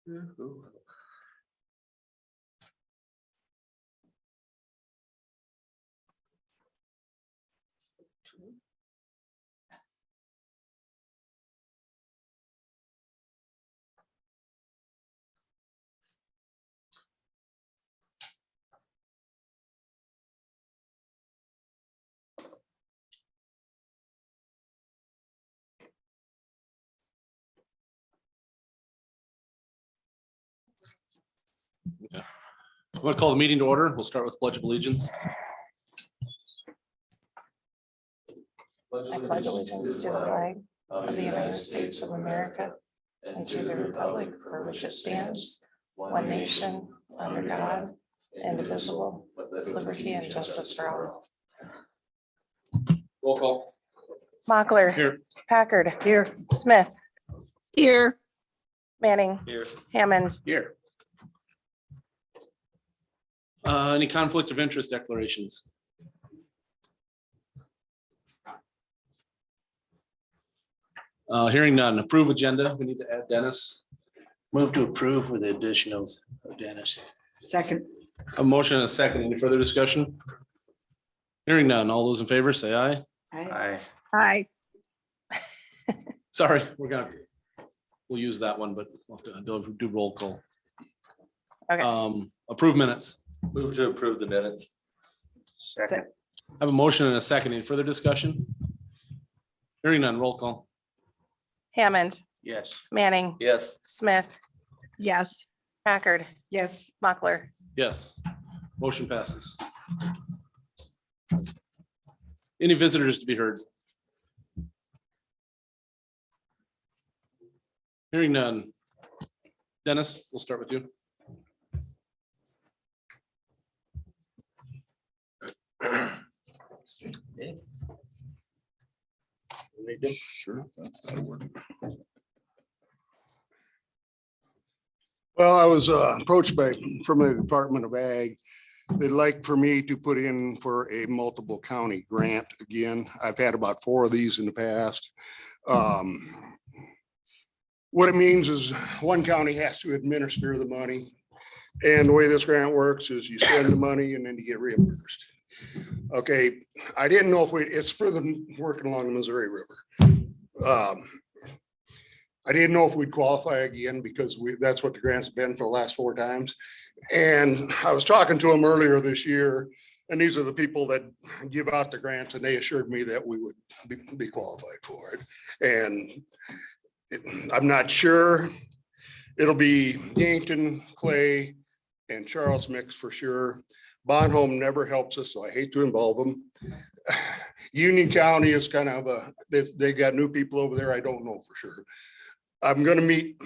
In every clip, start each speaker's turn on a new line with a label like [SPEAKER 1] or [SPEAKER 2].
[SPEAKER 1] Okay. I'm going to call the meeting to order. We'll start with Pledge of Allegiance.
[SPEAKER 2] I pledge allegiance to the flag of the United States of America and to the republic for which it stands, one nation, under God, indivisible, with liberty and justice for all.
[SPEAKER 1] Roll call.
[SPEAKER 2] Mochler.
[SPEAKER 1] Here.
[SPEAKER 2] Packard. Here. Smith.
[SPEAKER 3] Here.
[SPEAKER 2] Manning.
[SPEAKER 1] Here.
[SPEAKER 2] Hammond.
[SPEAKER 1] Here. Any conflict of interest declarations? Hearing none. Approve agenda. We need to add Dennis.
[SPEAKER 4] Move to approve with the addition of Dennis.
[SPEAKER 3] Second.
[SPEAKER 1] A motion and a second. Any further discussion? Hearing none. All those in favor say aye.
[SPEAKER 4] Aye.
[SPEAKER 3] Aye.
[SPEAKER 1] Sorry, we'll use that one, but we'll have to do roll call.
[SPEAKER 2] Okay.
[SPEAKER 1] Approve minutes.
[SPEAKER 5] Move to approve the minutes.
[SPEAKER 4] Second.
[SPEAKER 1] I have a motion and a second. Any further discussion? Hearing none. Roll call.
[SPEAKER 2] Hammond.
[SPEAKER 4] Yes.
[SPEAKER 2] Manning.
[SPEAKER 5] Yes.
[SPEAKER 2] Smith.
[SPEAKER 3] Yes.
[SPEAKER 2] Packard.
[SPEAKER 3] Yes.
[SPEAKER 2] Mochler.
[SPEAKER 1] Yes. Motion passes. Any visitors to be heard? Hearing none. Dennis, we'll start with you.
[SPEAKER 6] Sure. That'll work. Well, I was approached from the Department of Ag. They'd like for me to put in for a multiple county grant again. I've had about 4 of these in the past. What it means is one county has to administer the money. And the way this grant works is you spend the money and then you get reimbursed. Okay, I didn't know if it's for the working along the Missouri River. I didn't know if we'd qualify again because that's what the grant's been for the last 4 times. And I was talking to them earlier this year, and these are the people that give out the grants, and they assured me that we would be qualified for it. And I'm not sure. It'll be Yankton, Clay, and Charles Mix for sure. Bonhomme never helps us, so I hate to involve them. Union County is kind of they got new people over there. I don't know for sure. I'm going to meet,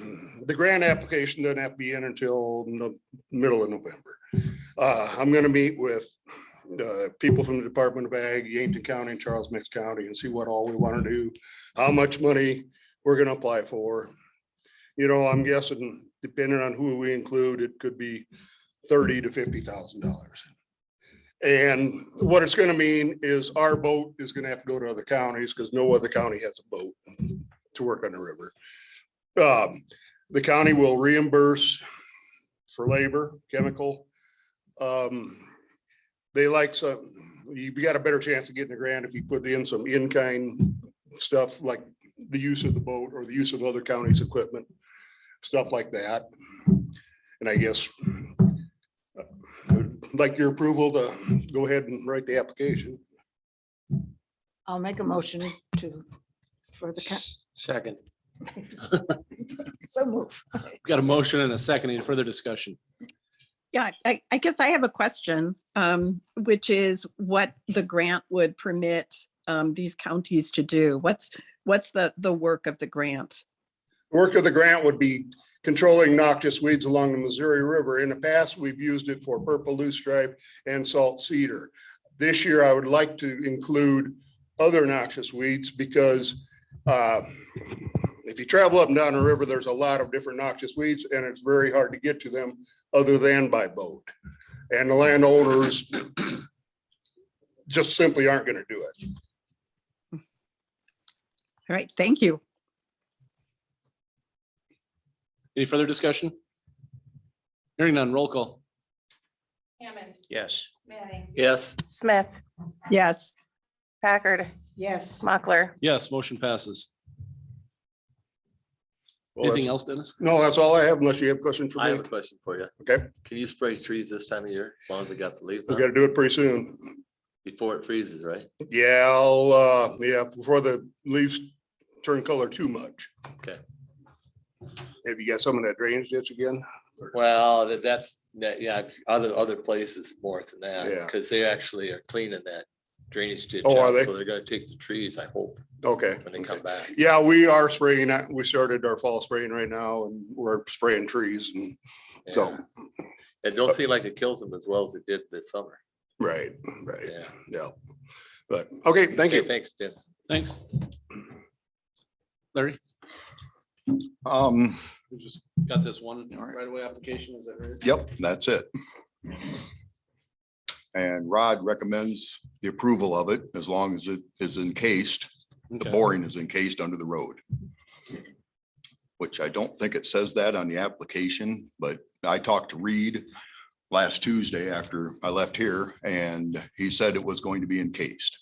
[SPEAKER 6] the grant application doesn't have to be in until the middle of November. I'm going to meet with people from the Department of Ag, Yankton County and Charles Mix County, and see what all we want to do, how much money we're going to apply for. You know, I'm guessing depending on who we include, it could be $30,000 to $50,000. And what it's going to mean is our boat is going to have to go to other counties because no other county has a boat to work on the river. The county will reimburse for labor, chemical. They like you got a better chance of getting a grant if you put in some in-kind stuff like the use of the boat or the use of other counties' equipment, stuff like that. And I guess I'd like your approval to go ahead and write the application.
[SPEAKER 3] I'll make a motion for the.
[SPEAKER 4] Second.
[SPEAKER 3] So move.
[SPEAKER 1] Got a motion and a second. Any further discussion?
[SPEAKER 7] Yeah, I guess I have a question, which is what the grant would permit these counties to do. What's the work of the grant?
[SPEAKER 6] Work of the grant would be controlling noxious weeds along the Missouri River. In the past, we've used it for purple loosestrife and salt cedar. This year, I would like to include other noxious weeds because if you travel up and down the river, there's a lot of different noxious weeds and it's very hard to get to them other than by boat. And the landowners just simply aren't going to do it.
[SPEAKER 7] All right, thank you.
[SPEAKER 1] Any further discussion? Hearing none, roll call.
[SPEAKER 2] Hammond,
[SPEAKER 4] Yes.
[SPEAKER 2] Manning,
[SPEAKER 5] Yes.
[SPEAKER 2] Smith,
[SPEAKER 7] Yes.
[SPEAKER 2] Packard,
[SPEAKER 3] Yes.
[SPEAKER 2] Mochler.
[SPEAKER 1] Yes, motion passes.
[SPEAKER 6] Well,
[SPEAKER 1] Anything
[SPEAKER 6] that's-
[SPEAKER 1] else, Dennis?
[SPEAKER 6] No, that's all I have unless you have a question for
[SPEAKER 5] I have
[SPEAKER 6] me.
[SPEAKER 5] a question for you.
[SPEAKER 6] Okay,
[SPEAKER 5] Can you spray trees this time of year, as long as they got the leaves
[SPEAKER 6] we gotta
[SPEAKER 5] on,
[SPEAKER 6] do it pretty soon.
[SPEAKER 5] before it freezes, right?
[SPEAKER 6] Yeah, before the leaves turn color too much.
[SPEAKER 5] Okay.
[SPEAKER 6] Have you got some of that drainage ditch again?
[SPEAKER 5] Well, yeah, other places more than that,
[SPEAKER 6] Yeah.
[SPEAKER 5] because they actually are cleaning that drainage ditch
[SPEAKER 6] Oh, are
[SPEAKER 5] out,
[SPEAKER 6] they?
[SPEAKER 5] so they're gonna take the trees, I hope,
[SPEAKER 6] Okay.
[SPEAKER 5] when they come back.
[SPEAKER 6] Yeah, we are spraying, we started our fall spraying right now and we're spraying trees and so,
[SPEAKER 5] Yeah. It don't seem like it kills them as well as it did this summer.
[SPEAKER 6] right,
[SPEAKER 5] Yeah.
[SPEAKER 6] yeah. But, okay, thank
[SPEAKER 5] Okay,
[SPEAKER 6] you.
[SPEAKER 5] thanks, Dennis.
[SPEAKER 1] Thanks. Larry, we just got this one
[SPEAKER 8] All right.
[SPEAKER 1] right away application, is that right?
[SPEAKER 8] Yep, that's it. And Rod recommends the approval of it as long as it is encased, the
[SPEAKER 1] Okay.
[SPEAKER 8] boring is encased under the road. Which I don't think it says that on the application, but I talked to Reed last Tuesday after I left here and he said it was going to be encased.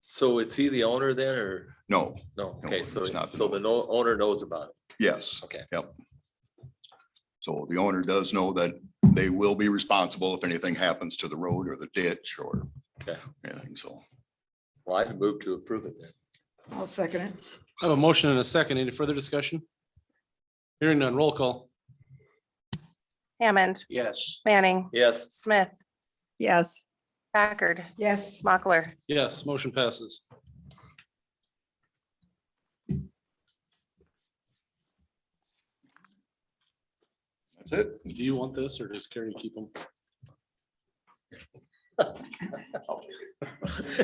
[SPEAKER 5] So is he the owner then, or
[SPEAKER 8] No,
[SPEAKER 5] no?
[SPEAKER 8] No,
[SPEAKER 5] Okay, so,
[SPEAKER 8] he's not the
[SPEAKER 5] so the owner knows about it.
[SPEAKER 8] yes.
[SPEAKER 5] Okay.
[SPEAKER 8] Yep. So the owner does know that they will be responsible if anything happens to the road or the ditch or
[SPEAKER 5] Okay.
[SPEAKER 8] anything, so.
[SPEAKER 5] Well, I move to approve it then.
[SPEAKER 3] I'll second it.
[SPEAKER 1] I have a motion and a second. Any further discussion? Hearing none, roll call.
[SPEAKER 2] Hammond,
[SPEAKER 4] Yes.
[SPEAKER 2] Manning,
[SPEAKER 5] Yes.
[SPEAKER 2] Smith,
[SPEAKER 7] Yes.
[SPEAKER 2] Packard,
[SPEAKER 3] Yes.
[SPEAKER 2] Mochler.
[SPEAKER 1] Yes, motion passes.
[SPEAKER 8] That's it.
[SPEAKER 1] Do you want this or does Carrie keep them?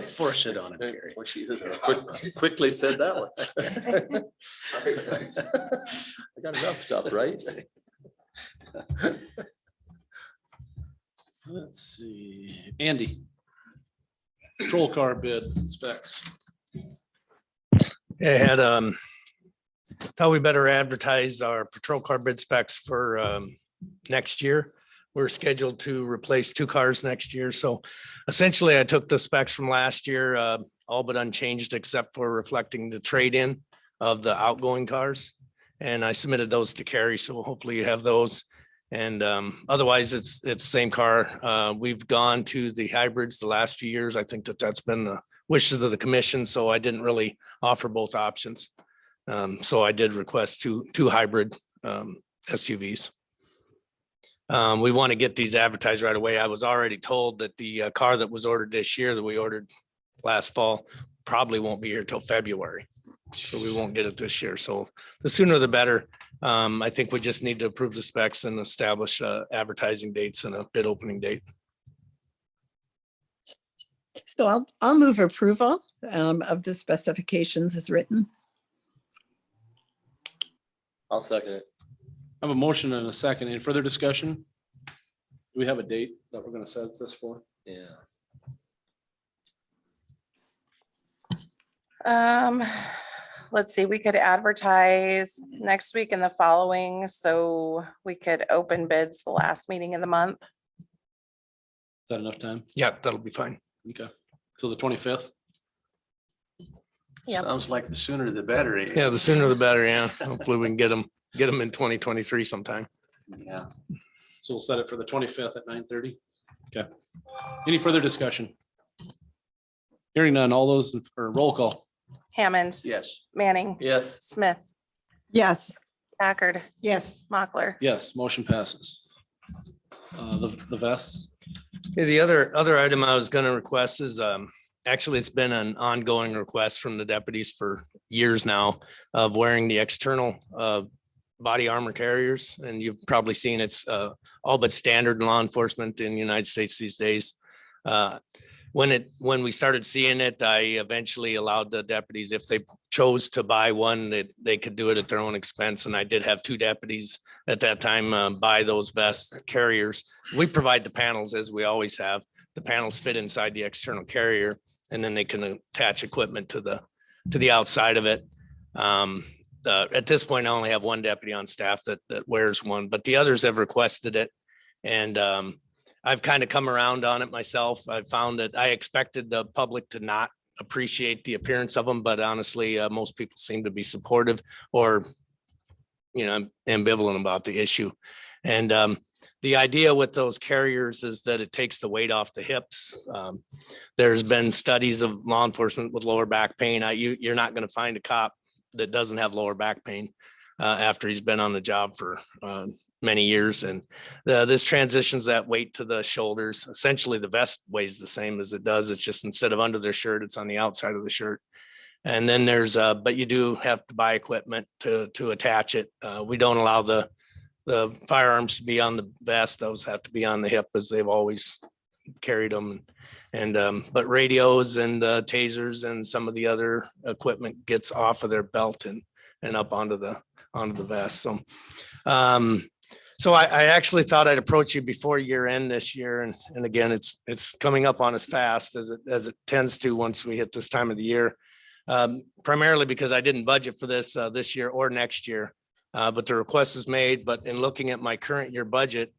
[SPEAKER 4] Force it on him, Gary.
[SPEAKER 5] Well, she quickly said that one. I got enough stuff, right?
[SPEAKER 1] Let's see, Andy. Patrol car bid specs.
[SPEAKER 9] It had, thought we better advertise our patrol car bid specs for next year. We're scheduled to replace 2 cars next year. So essentially I took the specs from last year, all but unchanged except for reflecting the trade-in of the outgoing cars. And I submitted those to Carrie, so hopefully you have those. And otherwise, it's the same car. We've gone to the hybrids the last few years. I think that's been the wishes of the commission, so I didn't really offer both options. So I did request two hybrid SUVs. We want to get these advertised right away. I was already told that the car that was ordered this year that we ordered last fall probably won't be here till February. So we won't get it this year. So the sooner the better. I think we just need to approve the specs and establish advertising dates and a bid opening date.
[SPEAKER 7] So I'll move approval of the specifications as written.
[SPEAKER 5] I'll second it.
[SPEAKER 1] I have a motion and a second. Any further discussion? Do we have a date that we're gonna set this for?
[SPEAKER 5] Yeah.
[SPEAKER 2] Let's see, we could advertise next week and the following, so we could open bids the last meeting of the month.
[SPEAKER 1] Is that enough time?
[SPEAKER 9] Yeah, that'll be fine.
[SPEAKER 1] Okay, so the 25th.
[SPEAKER 2] Yep.
[SPEAKER 4] Sounds like the sooner the better. eh?
[SPEAKER 9] Yeah, the sooner the better. Yeah, hopefully we can get them in 2023 sometime.
[SPEAKER 4] Yeah.
[SPEAKER 1] So we'll set it for the 25th at 9:30. Okay. Any further discussion? Hearing none, all those, or roll call.
[SPEAKER 2] Hammond,
[SPEAKER 4] Yes.
[SPEAKER 2] Manning,
[SPEAKER 5] Yes.
[SPEAKER 2] Smith,
[SPEAKER 7] Yes.
[SPEAKER 2] Packard,
[SPEAKER 3] Yes.
[SPEAKER 2] Mochler.
[SPEAKER 1] Yes, motion passes. The vests.
[SPEAKER 9] Okay, the other item I was gonna request is, actually, it's been an ongoing request from the deputies for years now of wearing the external, body armor carriers. And you've probably seen it's, all but standard in law enforcement in the United States these days. When we started seeing it, I eventually allowed the deputies, if they chose to buy one, that they could do it at their own expense. And I did have 2 deputies at that time buy those vest carriers. We provide the panels as we always have. The panels fit inside the external carrier and then they can attach equipment to the outside of it. at this point, I only have one deputy on staff that wears one, but the others have requested it. And I've kind of come around on it myself. I found that I expected the public to not appreciate the appearance of them, but honestly, most people seem to be supportive or, ambivalent about the issue. And the idea with those carriers is that it takes the weight off the hips. There's been studies of law enforcement with lower back pain. You're not going to find a cop that doesn't have lower back pain after he's been on the job for many years. And this transitions that weight to the shoulders. Essentially, the vest weighs the same as it does. It's just instead of under their shirt, it's on the outside of the shirt. And then there's, but you do have to buy equipment to attach it. We don't allow the firearms to be on the vest. Those have to be on the hip as they've always carried them. And but radios and tasers and some of the other equipment gets off of their belt and up onto the vest. So so I actually thought I'd approach you before year end this year. And again, it's coming up on us fast as it tends to once we hit this time of the year. Primarily because I didn't budget for this this year or next year. But the request was made. But in looking at my current year budget,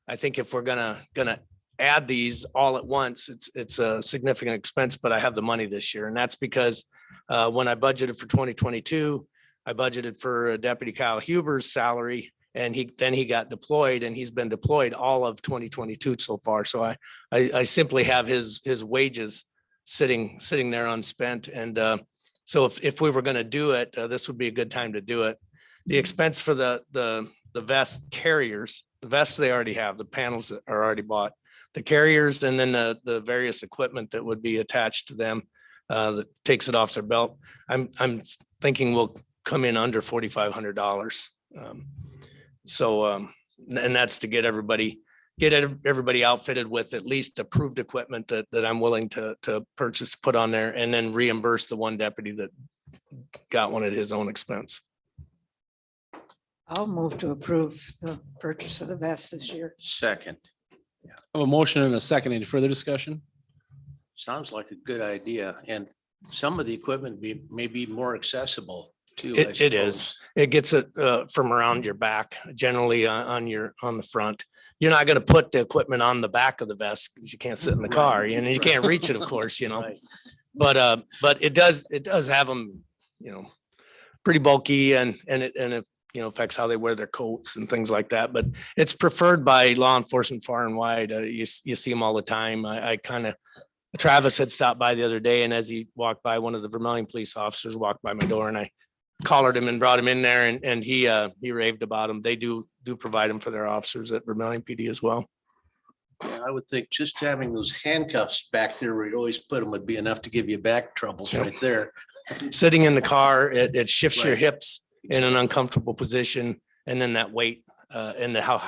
[SPEAKER 9] I think if we're gonna add these all at once, it's a significant expense, but I have the money this year. And that's because when I budgeted for 2022, I budgeted for Deputy Kyle Huber's salary, and he got deployed, and he's been deployed all of 2022 so far. So I simply have his wages sitting there unspent. And so if we were going to do it, this would be a good time to do it. The expense for the vest carriers, the vests they already have, the panels that are already bought, the carriers, and then the various equipment that would be attached to them that takes it off their belt. I'm thinking we'll come in under $4,500. And that's to get everybody outfitted with at least approved equipment that I'm willing to purchase, put on there, and then reimburse the one deputy that got one at his own expense.
[SPEAKER 3] I'll move to approve the purchase of the vest this year.
[SPEAKER 4] Second.
[SPEAKER 1] I have a motion and a second. Any further discussion?
[SPEAKER 4] Sounds like a good idea. And some of the equipment may be more accessible too.
[SPEAKER 9] It is. It gets it from around your back, generally on the front. You're not going to put the equipment on the back of the vest because you can't sit in the car, and you can't reach it, of course,
[SPEAKER 4] Right.
[SPEAKER 9] But it does have them, pretty bulky, and it affects how they wear their coats and things like that. But it's preferred by law enforcement far and wide. You see them all the time. Travis had stopped by the other day, and as he walked by, one of the Vermillion police officers walked by my door, and I collared him and brought him in there, and he raved about them. They do provide them for their officers at Vermillion PD as well.
[SPEAKER 4] Yeah, I would think just having those handcuffs back there where you always put them would be enough to give you back troubles
[SPEAKER 9] Yep.
[SPEAKER 4] right there.
[SPEAKER 9] Sitting in the car, it shifts your
[SPEAKER 4] Right.
[SPEAKER 9] hips in an uncomfortable position, and then that weight and how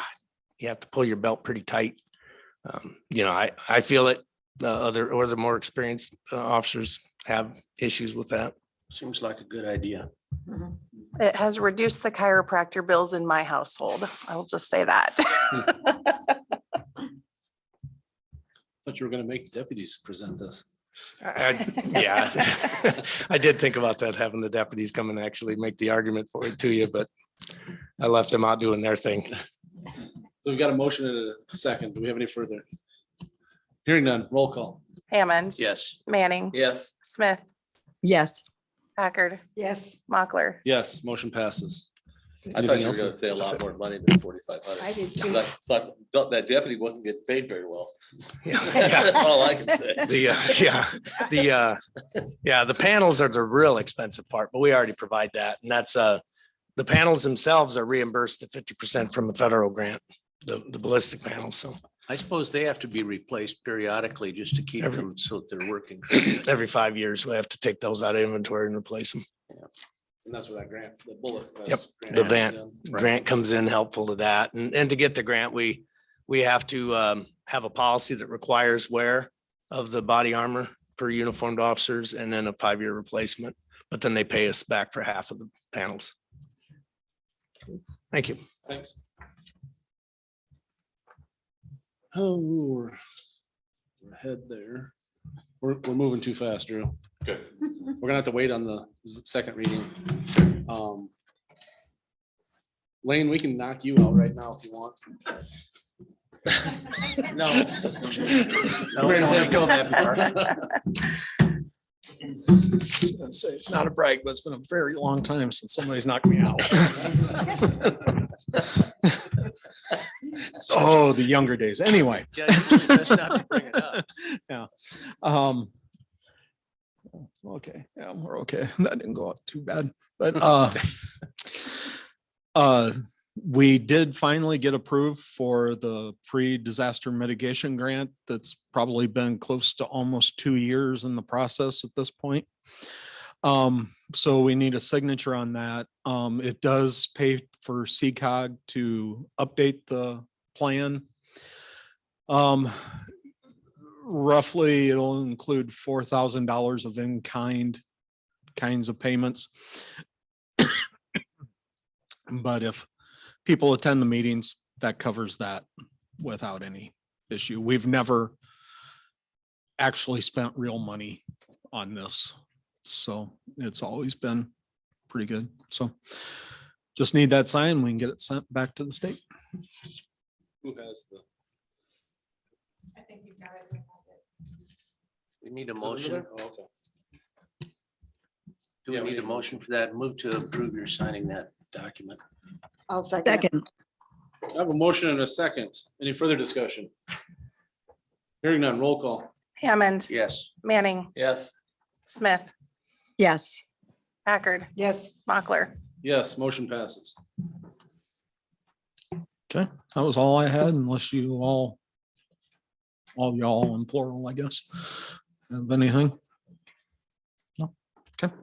[SPEAKER 9] you have to pull your belt pretty tight. I feel it. The more experienced officers have issues with that.
[SPEAKER 4] Seems like a good idea.
[SPEAKER 2] It has reduced the chiropractor bills in my household. I will just say that.
[SPEAKER 1] Thought you were going to make deputies present this.
[SPEAKER 9] Yeah, I did think about that, having the deputies come and actually make the argument for it to you, but I left them out doing their thing.
[SPEAKER 1] So we've got a motion and a second. Do we have any further? Hearing none, roll call.
[SPEAKER 2] Hammond,
[SPEAKER 4] Yes.
[SPEAKER 2] Manning,
[SPEAKER 5] Yes.
[SPEAKER 2] Smith,
[SPEAKER 7] Yes.
[SPEAKER 2] Packard,
[SPEAKER 3] Yes,
[SPEAKER 2] Mochler.
[SPEAKER 1] Yes, motion passes.
[SPEAKER 5] I thought
[SPEAKER 1] Anything
[SPEAKER 5] you were
[SPEAKER 1] else?
[SPEAKER 5] gonna say a lot more money than 4,500.
[SPEAKER 3] I did too.
[SPEAKER 5] So I thought that deputy wasn't getting paid very well.
[SPEAKER 9] Yeah.
[SPEAKER 5] That's all I can say.
[SPEAKER 9] The panels are the real expensive part, but we already provide that. And that's the panels themselves are reimbursed at 50% from the federal grant, the ballistic panels. So
[SPEAKER 4] I suppose they have to be replaced periodically just to keep
[SPEAKER 9] Every-
[SPEAKER 4] them so that they're working.
[SPEAKER 9] every 5 years, we have to take those out of inventory and replace them.
[SPEAKER 1] And that's where that grant, the bullet. vest
[SPEAKER 9] Yep,
[SPEAKER 1] grant
[SPEAKER 9] the
[SPEAKER 1] comes
[SPEAKER 9] van-
[SPEAKER 1] in.
[SPEAKER 9] Grant comes in helpful to that. And to get the grant, we have to have a policy that requires wear of the body armor for uniformed officers, and then a 5-year replacement. But then they pay us back for half of the panels. Thank you.
[SPEAKER 1] Thanks. Oh, we're ahead there. We're moving too fast, Drew.
[SPEAKER 5] Okay.
[SPEAKER 1] We're gonna have to wait on the second reading. Lane, we can knock you out right now if you want.
[SPEAKER 4] No. No, we don't have to go that far.
[SPEAKER 10] It's not a brag, but it's been a very long time since somebody's knocked me out. Oh, the younger days. Anyway.
[SPEAKER 4] Yeah, it's best not to bring it up.
[SPEAKER 10] Yeah. Okay, yeah, we're okay. That didn't go out too bad, but we did finally get approved for the pre-disaster mitigation grant. That's probably been close to almost 2 years in the process at this point. So we need a signature on that. It does pay for CCOG to update the plan. Roughly, it'll include $4,000 of kinds of payments. But if people attend the meetings, that covers that without any issue. We've never actually spent real money on this. So it's always been pretty good. So just need that sign. We can get it sent back to the state.
[SPEAKER 1] Who has the?
[SPEAKER 2] I think you've got it.
[SPEAKER 4] We need a
[SPEAKER 1] is it over
[SPEAKER 4] motion.
[SPEAKER 1] there? Oh, okay.
[SPEAKER 4] Do we
[SPEAKER 1] Yeah, we
[SPEAKER 4] need a
[SPEAKER 1] need-
[SPEAKER 4] motion for that? Move to approve your signing that document.
[SPEAKER 3] I'll second. it.
[SPEAKER 7] Second,
[SPEAKER 1] I have a motion and a second. Any further discussion? Hearing none, roll call.
[SPEAKER 2] Hammond,
[SPEAKER 4] Yes.
[SPEAKER 2] Manning,
[SPEAKER 5] Yes.
[SPEAKER 2] Smith,
[SPEAKER 7] yes.
[SPEAKER 2] Packard,
[SPEAKER 3] Yes,
[SPEAKER 2] Mochler.
[SPEAKER 1] Yes, motion passes.
[SPEAKER 10] Okay, that was all I had unless you all y'all in plural, I guess. Have anything? No, okay.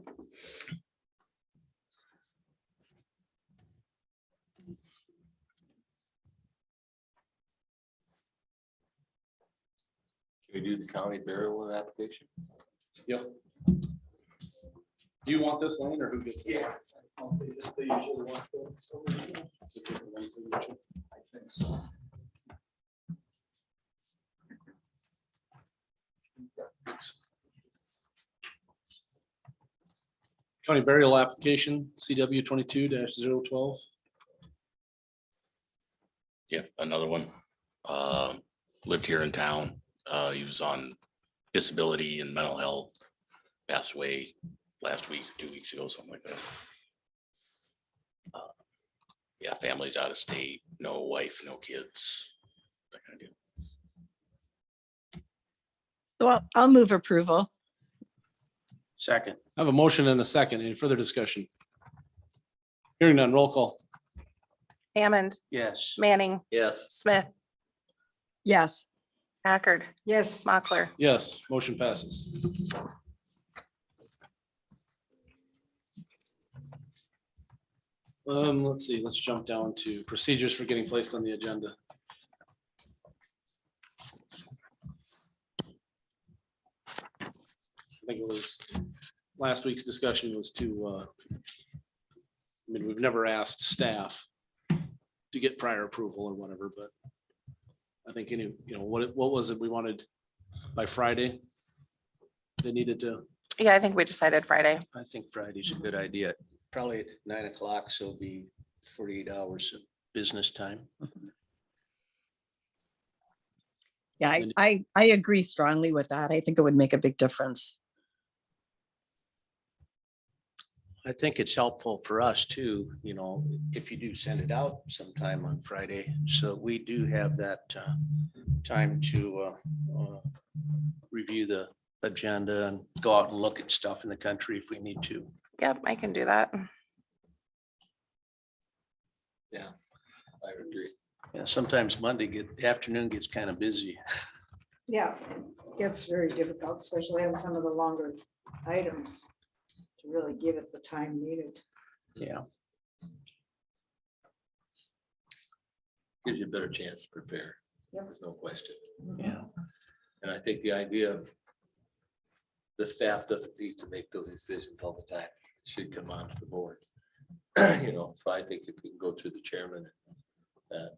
[SPEAKER 5] Can we do the county burial application?
[SPEAKER 1] Yep. Do you want this, Lane, or who gets it? Yeah. County burial application, CW 22-012.
[SPEAKER 11] Yep, another one. Lived here in town. He was on disability and mental health. Passed away last week, 2 weeks ago, something like that. Yeah, family's out of state, no wife, no kids. That kind of deal.
[SPEAKER 7] So I'll move approval.
[SPEAKER 4] Second.
[SPEAKER 1] I have a motion and a second. Any further discussion? Hearing none, roll call.
[SPEAKER 2] Hammond,
[SPEAKER 4] Yes.
[SPEAKER 2] Manning,
[SPEAKER 5] Yes.
[SPEAKER 2] Smith,
[SPEAKER 7] Yes.
[SPEAKER 2] Packard,
[SPEAKER 3] yes.
[SPEAKER 2] Mochler.
[SPEAKER 1] Yes, motion passes. Let's see, let's jump down to procedures for getting placed on the agenda. I think it was, last week's discussion was to, I mean, we've never asked staff to get prior approval or whatever, but I think what was it we wanted by Friday? They needed to,
[SPEAKER 2] Yeah, I think we decided Friday.
[SPEAKER 4] I think Friday's a good idea. Probably at 9 o'clock, so it'll be 48 hours of business time.
[SPEAKER 7] Yeah,
[SPEAKER 1] And-
[SPEAKER 7] I agree strongly with that. I think it would make a big difference.
[SPEAKER 4] I think it's helpful for us too, if you do send it out sometime on Friday. So we do have that time to review the agenda and go out and look at stuff in the country if we need to.
[SPEAKER 2] Yep, I can do that.
[SPEAKER 5] I agree.
[SPEAKER 4] Yeah, sometimes afternoon gets kind of busy.
[SPEAKER 3] Yeah, it gets very difficult, especially on some of the longer items, to really give it the time needed.
[SPEAKER 4] Yeah.
[SPEAKER 5] Gives you a better chance to prepare.
[SPEAKER 3] Yep.
[SPEAKER 5] There's no question.
[SPEAKER 4] Yeah.
[SPEAKER 5] And I think the idea of the staff doesn't need to make those decisions all the time. It should come on to the board. So I think if we can go through the chairman, I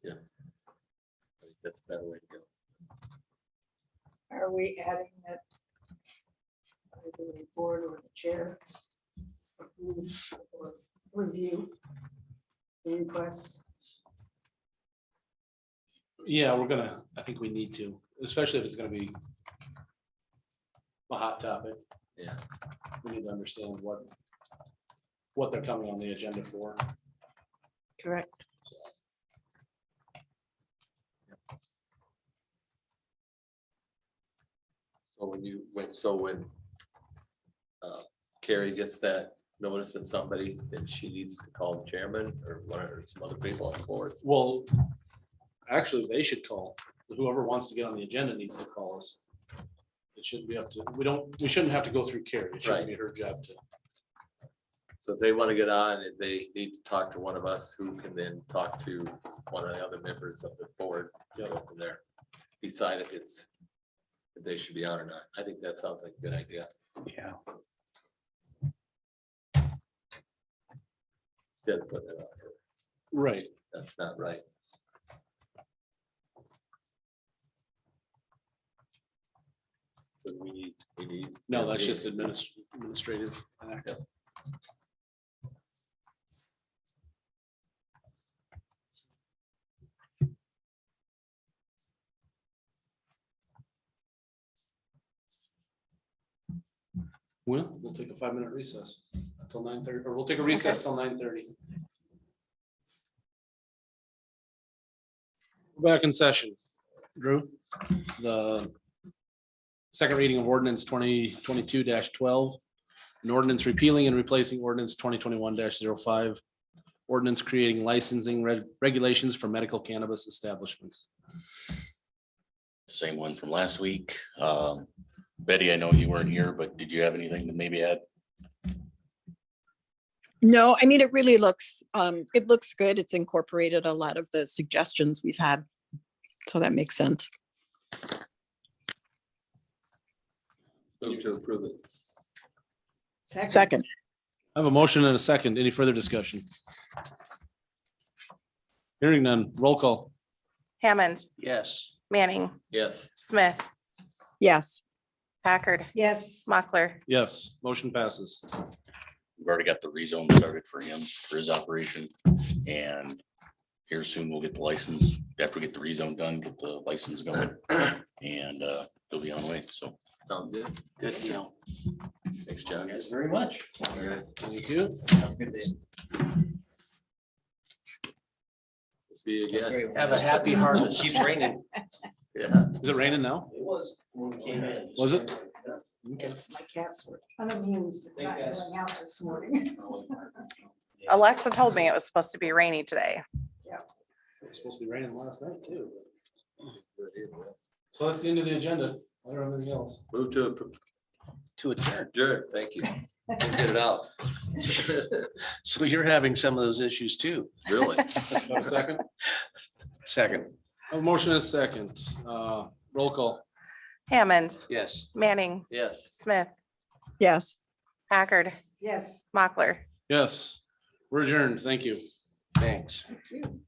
[SPEAKER 5] think that's a better way to go.
[SPEAKER 3] Are we adding that? Either the board or the chair approve or review request?
[SPEAKER 1] Yeah, I think we need to, especially if it's gonna be a hot topic.
[SPEAKER 5] Yeah.
[SPEAKER 1] We need to understand what they're coming on the agenda for.
[SPEAKER 7] Correct.
[SPEAKER 5] So when Carrie gets that notice from somebody, then she needs to call the chairman or one or some other people on the board.
[SPEAKER 1] Well, actually, they should call. Whoever wants to get on the agenda needs to call us. It shouldn't be up to, we shouldn't have to go through Carrie. It shouldn't be her job to.
[SPEAKER 5] So if they want to get on, and they need to talk to one of us, who can then talk to one of the other members of the board, go from there. Decide if they should be on or not. I think that sounds like a good idea.
[SPEAKER 4] Yeah.
[SPEAKER 5] Instead of putting it out there.
[SPEAKER 1] Right.
[SPEAKER 5] That's not right. So we need.
[SPEAKER 1] No, that's just administrative. act. We'll take a 5-minute recess until 9:30, or we'll take a recess till 9:30. Back in session. Drew, the second reading of ordinance 2022-12, an ordinance repealing and replacing ordinance 2021-05, ordinance creating licensing regulations for medical cannabis establishments.
[SPEAKER 11] Same one from last week. Betty, I know you weren't here, but did you have anything to maybe add?
[SPEAKER 7] No, I mean, it really looks good. It's incorporated a lot of the suggestions we've had. So that makes sense.
[SPEAKER 5] Move to approve it.
[SPEAKER 7] Second,
[SPEAKER 1] I have a motion and a second. Any further discussion? Hearing none, roll call.
[SPEAKER 2] Hammond,
[SPEAKER 4] Yes.
[SPEAKER 2] Manning,
[SPEAKER 5] Yes.
[SPEAKER 2] Smith,
[SPEAKER 7] yes.
[SPEAKER 2] Packard,
[SPEAKER 3] Yes,
[SPEAKER 2] Mochler.
[SPEAKER 1] Yes, motion passes.
[SPEAKER 11] We've already got the rezone started for him, for his operation. And here soon we'll get the license. After we get the rezone done, get the license going. And they'll be on the way. So
[SPEAKER 5] Sounds good.
[SPEAKER 11] good deal.
[SPEAKER 5] Thanks, John.
[SPEAKER 4] Thanks very much.
[SPEAKER 5] All right.
[SPEAKER 1] Thank you.
[SPEAKER 4] Have a good day.
[SPEAKER 5] See you again.
[SPEAKER 4] Have a happy harvest. Keeps raining.
[SPEAKER 5] Yeah.
[SPEAKER 1] Is it raining now?
[SPEAKER 4] It was. when we came in.
[SPEAKER 1] Was it?
[SPEAKER 3] yes, my cats were unamused at not going out this morning.
[SPEAKER 2] Alexa told me it was supposed to be rainy today.
[SPEAKER 1] It was supposed to be raining last night too. So that's the end of the agenda. I don't have anything else.
[SPEAKER 5] Move to approve.
[SPEAKER 4] To adjourn.
[SPEAKER 5] Sure, thank you. We'll get it out.
[SPEAKER 4] So you're having some of those issues too.
[SPEAKER 5] Really?
[SPEAKER 1] Have a second?
[SPEAKER 4] Second.
[SPEAKER 1] A motion is second. Roll call.
[SPEAKER 2] Hammond,
[SPEAKER 4] Yes.
[SPEAKER 2] Manning,
[SPEAKER 5] Yes.
[SPEAKER 2] Smith,
[SPEAKER 7] Yes.
[SPEAKER 2] Packard,
[SPEAKER 3] Yes,
[SPEAKER 2] Mochler.
[SPEAKER 1] Yes, we're adjourned. Thank you.
[SPEAKER 4] Thanks.
[SPEAKER 3] thank you.